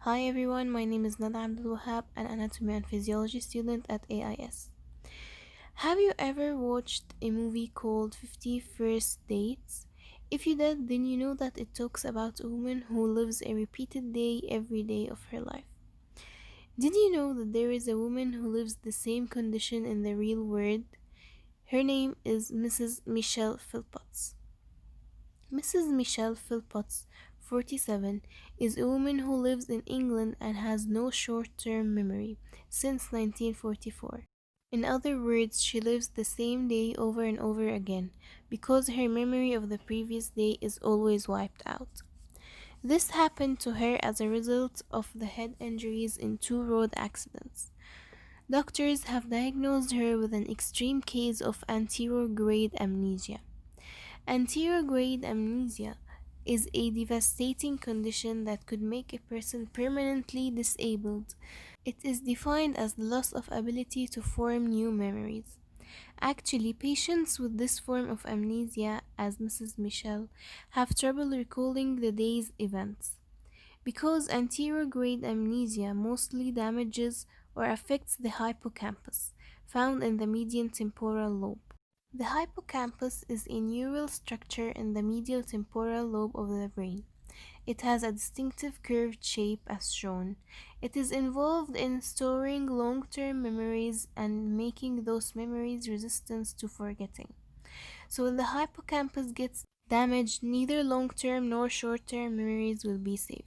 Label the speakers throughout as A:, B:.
A: Hi everyone, my name is Nada Abdul Wahab, an anatomy and physiology student at AIS. Have you ever watched a movie called 50 First Dates? If you did, then you know that it talks about a woman who lives a repeated day every day of her life. Did you know that there is a woman who lives the same condition in the real world? Her name is Mrs. Michelle Philpotts. Mrs. Michelle Philpotts, 47, is a woman who lives in England and has no short-term memory since 1944. In other words, she lives the same day over and over again because her memory of the previous day is always wiped out. This happened to her as a result of the head injuries in two road accidents. Doctors have diagnosed her with an extreme case of anterograde amnesia. Anterograde amnesia is a devastating condition that could make a person permanently disabled. It is defined as the loss of ability to form new memories. Actually, patients with this form of amnesia, as Mrs. Michelle, have trouble recalling the day's events. Because anterograde amnesia mostly damages or affects the hippocampus, found in the median temporal lobe. The hippocampus is a neural structure in the medial temporal lobe of the brain. It has a distinctive curved shape as shown. It is involved in storing long-term memories and making those memories resistant to forgetting. So when the hippocampus gets damaged, neither long-term nor short-term memories will be saved.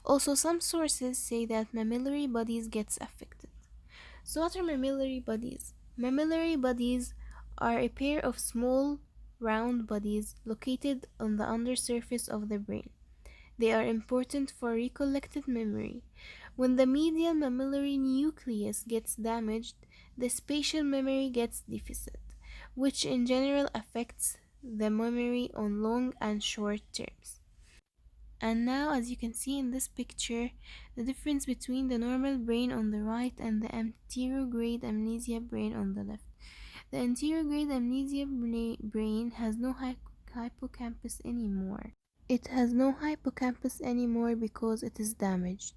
A: Also, some sources say that mammillary bodies gets affected. So what are mammillary bodies? Mammillary bodies are a pair of small, round bodies located on the undersurface of the brain. They are important for recollected memory. When the medial mammillary nucleus gets damaged, the spatial memory gets deficit, which in general affects the memory on long and short terms. And now, as you can see in this picture, the difference between the normal brain on the right and the anterograde amnesia brain on the left. The anterograde amnesia brain has no hippocampus anymore. It has no hippocampus anymore because it is damaged.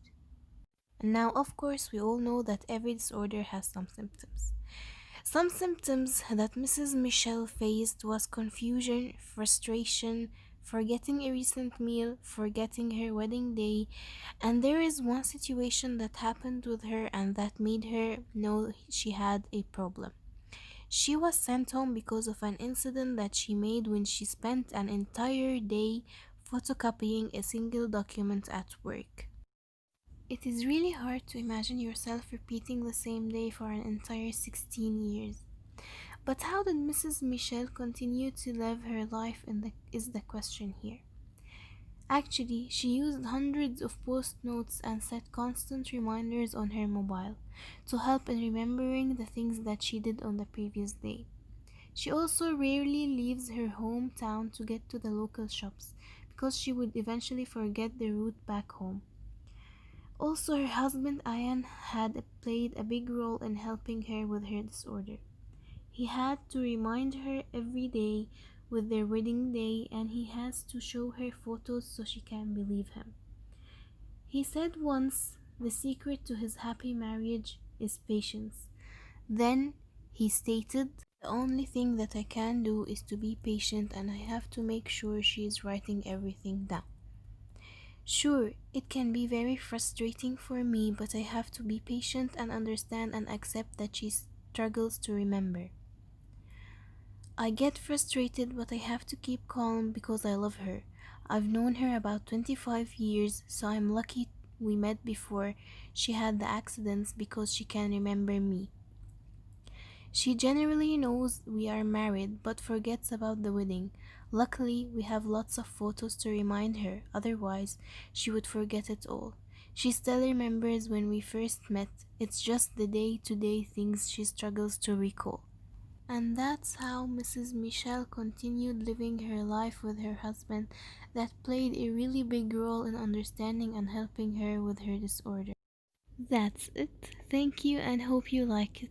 A: And now, of course, we all know that every disorder has some symptoms. Some symptoms that Mrs. Michelle faced was confusion, frustration, forgetting a recent meal, forgetting her wedding day, and there is one situation that happened with her and that made her know she had a problem. She was sent home because of an incident that she made when she spent an entire day photocopying a single document at work. It is really hard to imagine yourself repeating the same day for an entire 16 years. But how did Mrs. Michelle continue to live her life is the question here. Actually, she used hundreds of post notes and set constant reminders on her mobile to help in remembering the things that she did on the previous day. She also rarely leaves her hometown to get to the local shops because she would eventually forget the route back home. Also, her husband Ian had played a big role in helping her with her disorder. He had to remind her every day with their wedding day, and he has to show her photos so she can believe him. He said once the secret to his happy marriage is patience. Then he stated, the only thing that I can do is to be patient, and I have to make sure she is writing everything down. Sure, it can be very frustrating for me, but I have to be patient and understand and accept that she struggles to remember. I get frustrated, but I have to keep calm because I love her. I've known her about 25 years, so I'm lucky we met before she had the accidents because she can remember me. She generally knows we are married but forgets about the wedding. Luckily, we have lots of photos to remind her, otherwise, she would forget it all. She still remembers when we first met, it's just the day to day things she struggles to recall. And that's how Mrs. Michelle continued living her life with her husband, that played a really big role in understanding and helping her with her disorder. That's it. Thank you and hope you like it.